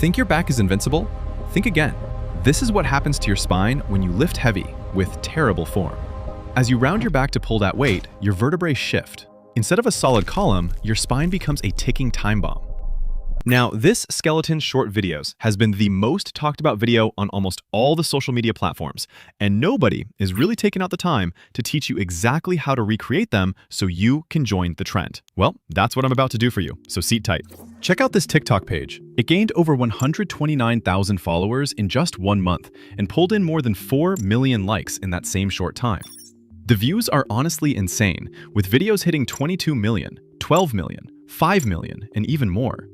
Think your back is invincible? Think again. This is what happens to your spine when you lift heavy with terrible form. As you round your back to pull that weight, your vertebrae shift. Instead of a solid column, your spine becomes a ticking time bomb. Now, this skeleton short videos has been the most talked about video on almost all the social media platforms, and nobody is really taking out the time to teach you exactly how to recreate them so you can join the trend. Well, that's what I'm about to do for you, so seat tight. Check out this TikTok page. It gained over 129,000 followers in just 1 month and pulled in more than 4 million likes in that same short time. The views are honestly insane, with videos hitting 22 million, 12 million, 5 million, and even more.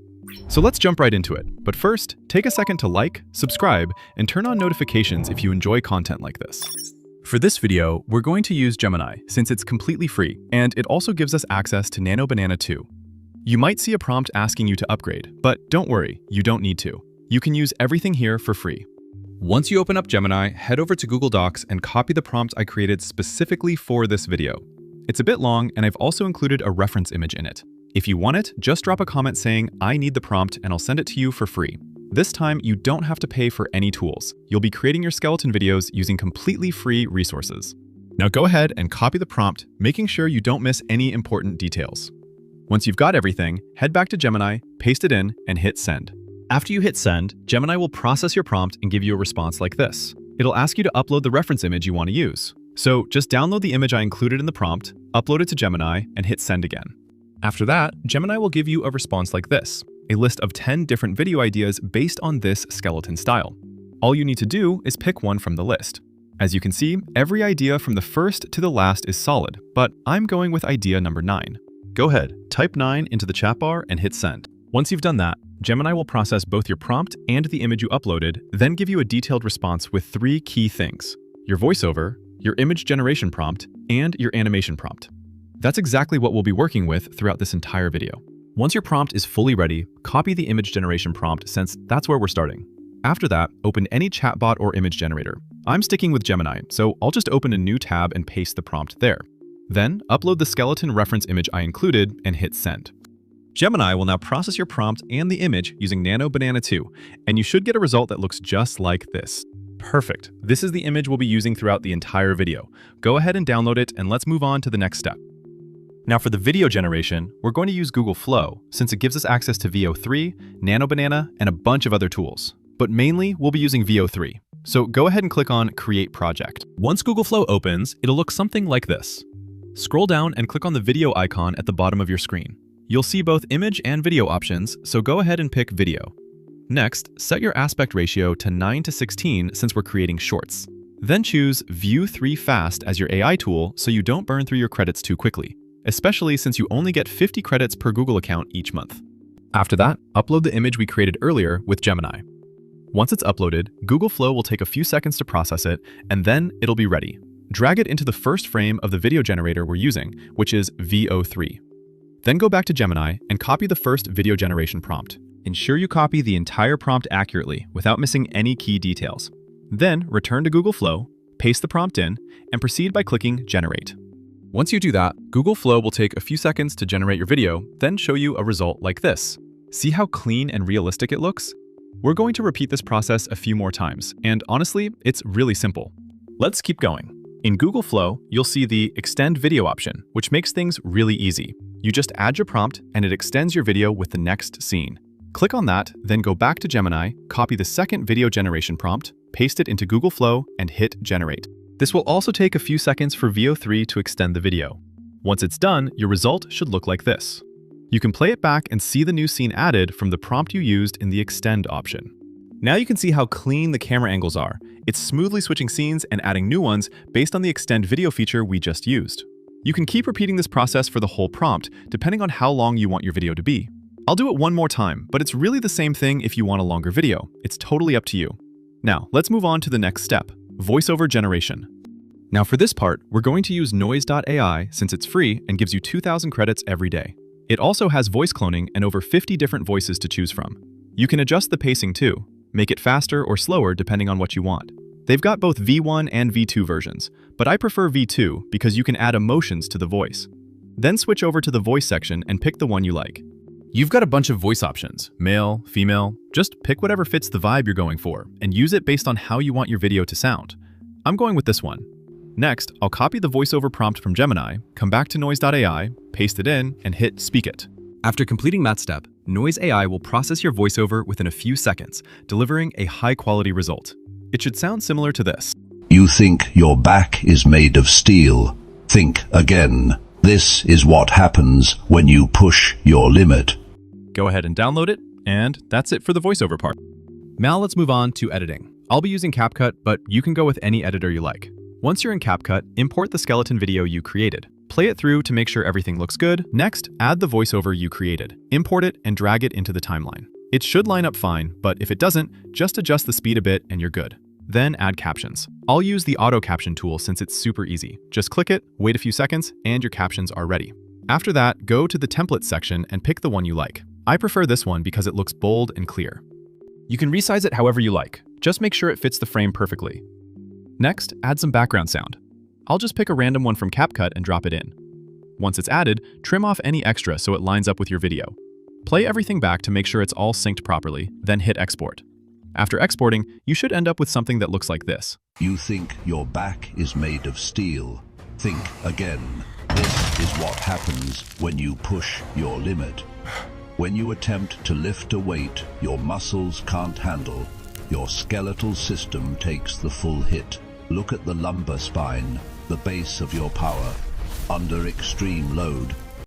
So let's jump right into it. But first, take a second to like, subscribe, and turn on notifications if you enjoy content like this. For this video, we're going to use Gemini since it's completely free, and it also gives us access to Nano Banana 2. You might see a prompt asking you to upgrade, but don't worry, you don't need to. You can use everything here for free. Once you open up Gemini, head over to Google Docs and copy the prompt I created specifically for this video. It's a bit long, and I've also included a reference image in it. If you want it, just drop a comment saying, "I need the prompt," and I'll send it to you for free. This time, you don't have to pay for any tools. You'll be creating your skeleton videos using completely free resources. Now go ahead and copy the prompt, making sure you don't miss any important details. Once you've got everything, head back to Gemini, paste it in, and hit send. After you hit send, Gemini will process your prompt and give you a response like this. It'll ask you to upload the reference image you want to use. So just download the image I included in the prompt, upload it to Gemini, and hit send again. After that, Gemini will give you a response like this, a list of 10 different video ideas based on this skeleton style. All you need to do is pick one from the list. As you can see, every idea from the first to the last is solid, but I'm going with idea number 9. Go ahead, type 9 into the chat bar and hit send. Once you've done that, Gemini will process both your prompt and the image you uploaded, then give you a detailed response with 3 key things: your voiceover, your image generation prompt, and your animation prompt. That's exactly what we'll be working with throughout this entire video. Once your prompt is fully ready, copy the image generation prompt since that's where we're starting. After that, open any chatbot or image generator. I'm sticking with Gemini, so I'll just open a new tab and paste the prompt there. Then, upload the skeleton reference image I included and hit send. Gemini will now process your prompt and the image using Nano Banana 2, and you should get a result that looks just like this. Perfect. This is the image we'll be using throughout the entire video. Go ahead and download it, and let's move on to the next step. Now for the video generation, we're going to use Google Flow since it gives us access to VO3, Nano Banana, and a bunch of other tools. But mainly, we'll be using VO3. So go ahead and click on Create Project. Once Google Flow opens, it'll look something like this. Scroll down and click on the video icon at the bottom of your screen. You'll see both image and video options, so go ahead and pick video. Next, set your aspect ratio to 9:16 since we're creating shorts. Then choose View 3 Fast as your AI tool so you don't burn through your credits too quickly, especially since you only get 50 credits per Google account each month. After that, upload the image we created earlier with Gemini. Once it's uploaded, Google Flow will take a few seconds to process it, and then it'll be ready. Drag it into the first frame of the video generator we're using, which is VO3. Then go back to Gemini and copy the first video generation prompt. Ensure you copy the entire prompt accurately without missing any key details. Then return to Google Flow, paste the prompt in, and proceed by clicking Generate. Once you do that, Google Flow will take a few seconds to generate your video, then show you a result like this. See how clean and realistic it looks? We're going to repeat this process a few more times, and honestly, it's really simple. Let's keep going. In Google Flow, you'll see the Extend Video option, which makes things really easy. You just add your prompt, and it extends your video with the next scene. Click on that, then go back to Gemini, copy the second video generation prompt, paste it into Google Flow, and hit Generate. This will also take a few seconds for VO3 to extend the video. Once it's done, your result should look like this. You can play it back and see the new scene added from the prompt you used in the Extend option. Now you can see how clean the camera angles are. It's smoothly switching scenes and adding new ones based on the Extend Video feature we just used. You can keep repeating this process for the whole prompt, depending on how long you want your video to be. I'll do it one more time, but it's really the same thing if you want a longer video. It's totally up to you. Now, let's move on to the next step, voiceover generation. Now for this part, we're going to use noise.ai since it's free and gives you 2,000 credits every day. It also has voice cloning and over 50 different voices to choose from. You can adjust the pacing too, make it faster or slower depending on what you want. They've got both V1 and V2 versions, but I prefer V2 because you can add emotions to the voice. Then switch over to the voice section and pick the one you like. You've got a bunch of voice options, male, female. Just pick whatever fits the vibe you're going for and use it based on how you want your video to sound. I'm going with this one. Next, I'll copy the voiceover prompt from Gemini, come back to noise.ai, paste it in, and hit speak it. After completing that step, Noise AI will process your voiceover within a few seconds, delivering a high-quality result. It should sound similar to this. You think your back is made of steel. Think again. This is what happens when you push your limit. Go ahead and download it, and that's it for the voiceover part. Now let's move on to editing. I'll be using CapCut, but you can go with any editor you like. Once you're in CapCut, import the skeleton video you created. Play it through to make sure everything looks good. Next, add the voiceover you created. Import it and drag it into the timeline. It should line up fine, but if it doesn't, just adjust the speed a bit and you're good. Then add captions. I'll use the auto caption tool since it's super easy. Just click it, wait a few seconds, and your captions are ready. After that, go to the templates section and pick the one you like. I prefer this one because it looks bold and clear. You can resize it however you like. Just make sure it fits the frame perfectly. Next, add some background sound. I'll just pick a random one from CapCut and drop it in. Once it's added, trim off any extra so it lines up with your video. Play everything back to make sure it's all synced properly, then hit export. After exporting, you should end up with something that looks like this. You think your back is made of steel. Think again. This is what happens when you push your limit. When you attempt to lift a weight your muscles can't handle, your skeletal system takes the full hit. Look at the lumbar spine, the base of your power. Under extreme load,